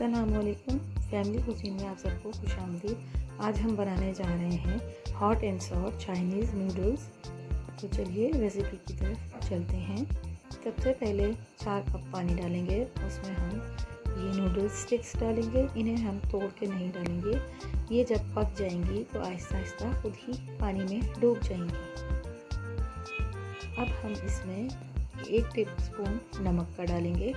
अस्सलामुअलैकुम family cuisine में आप सबको खुशामदीद। आज हम बनाने जा रहे हैं hot and soft Chinese noodles. तो चलिए रेसिपी की तरफ चलते हैं। सबसे पहले 4 कप पानी डालेंगे, उसमें हम ये नूडल्स स्टिक्स डालेंगे। इन्हें हम तोड़ के नहीं डालेंगे, ये जब पक जाएंगी तो आहिस्ता आहिस्ता खुद ही पानी में डूब जाएंगी। अब हम इसमें 1 टेबलस्पून नमक का डालेंगे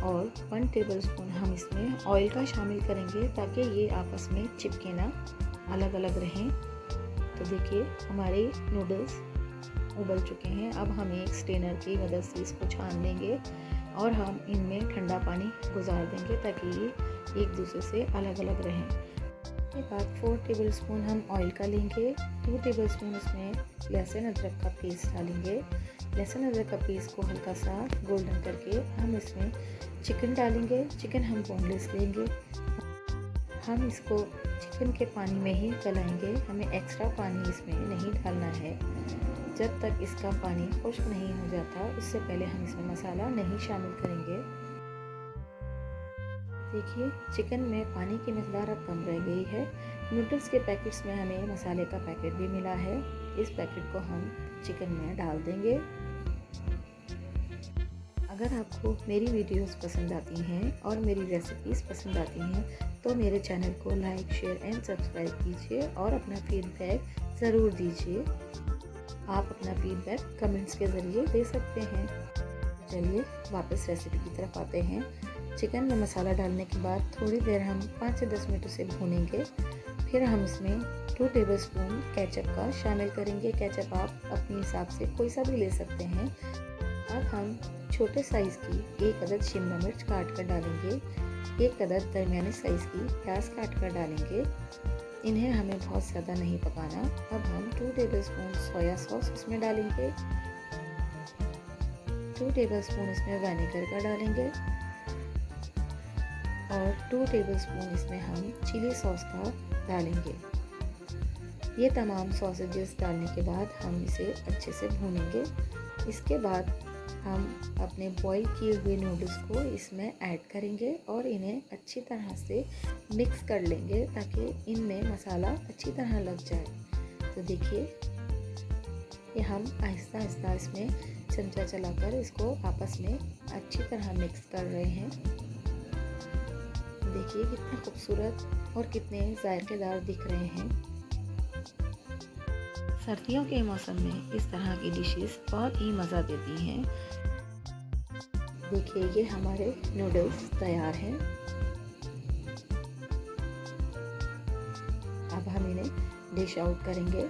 और 1 टेबलस्पून हम इसमें ऑयल का शामिल करेंगे ताकि ये आपस में चिपके ना, अलग अलग रहें। तो देखिए हमारे नूडल्स उबल चुके हैं। अब हम एक स्ट्रेनर की मदद से इसको छान लेंगे और हम इनमें ठंडा पानी गुजार देंगे ताकि ये एक दूसरे से अलग अलग रहें। उसके बाद 4 टेबलस्पून हम ऑयल का लेंगे। 2 टेबलस्पून इसमें लहसुन अदरक का पेस्ट डालेंगे। लहसुन अदरक का पेस्ट को हल्का सा गोल्डन करके हम इसमें चिकन डालेंगे। चिकन हम बोनलेस लेंगे। हम इसको चिकन के पानी में ही गलाएंगे, हमें एक्स्ट्रा पानी इसमें नहीं डालना है। जब तक इसका पानी खुश्क नहीं हो जाता उससे पहले हम इसमें मसाला नहीं शामिल करेंगे। देखिए चिकन में पानी की मिक़दार अब कम रह गई है। नूडल्स के पैकेट्स में हमें मसाले का पैकेट भी मिला है। इस पैकेट को हम चिकन में डाल देंगे। अगर आपको मेरी वीडियोस पसंद आती हैं और मेरी रेसिपीज़ पसंद आती हैं तो मेरे चैनल को लाइक, शेयर एंड सब्सक्राइब कीजिए और अपना फीडबैक ज़रूर दीजिए। आप अपना फीडबैक कमेंट्स के ज़रिए दे सकते हैं। चलिए वापस रेसिपी की तरफ आते हैं। चिकन में मसाला डालने के बाद थोड़ी देर हम 5 से 10 मिनट उसे भूनेंगे। फिर हम इसमें 2 टेबलस्पून केचप का शामिल करेंगे। केचप आप अपने हिसाब से कोई सा भी ले सकते हैं। अब हम छोटे साइज़ की 1 अदद शिमला मिर्च काट कर डालेंगे। 1 अदद दरमियाने साइज़ की प्याज काट कर डालेंगे। इन्हें हमें बहुत ज़्यादा नहीं पकाना। अब हम 2 टेबलस्पून सोया सॉस इसमें डालेंगे। 2 टेबलस्पून इसमें विनेगर का डालेंगे और 2 टेबलस्पून इसमें हम चिली सॉस का डालेंगे। ये तमाम सॉसेजेस डालने के बाद हम इसे अच्छे से भूनेंगे। इसके बाद हम अपने बॉईल किए हुए नूडल्स को इसमें ऐड करेंगे और इन्हें अच्छी तरह से मिक्स कर लेंगे ताकि इनमें मसाला अच्छी तरह लग जाए। तो देखिए ये हम आहिस्ता आहिस्ता इसमें चमचा चलाकर इसको आपस में अच्छी तरह मिक्स कर रहे हैं। देखिए कितने खूबसूरत और कितने जायकेदार दिख रहे हैं। सर्दियों के मौसम में इस तरह की डिशेस बहुत ही मज़ा देती हैं। देखिए ये हमारे नूडल्स तैयार हैं। अब हम इन्हें डिश आउट करेंगे।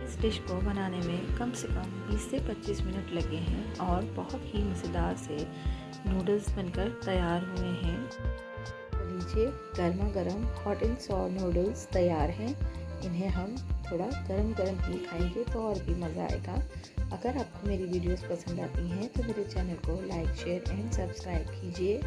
इस डिश को बनाने में कम से कम 20 से 25 मिनट लगे हैं और बहुत ही मज़ेदार से नूडल्स बनकर तैयार हुए हैं। तो लीजिए गर्मा गर्म हॉट एंड सॉफ्ट नूडल्स तैयार हैं। इन्हें हम थोड़ा गरम गरम ही खाएंगे तो और भी मज़ा आएगा। अगर आपको मेरी वीडियोस पसंद आती हैं तो मेरे चैनल को लाइक, शेयर एंड सब्सक्राइब कीजिए।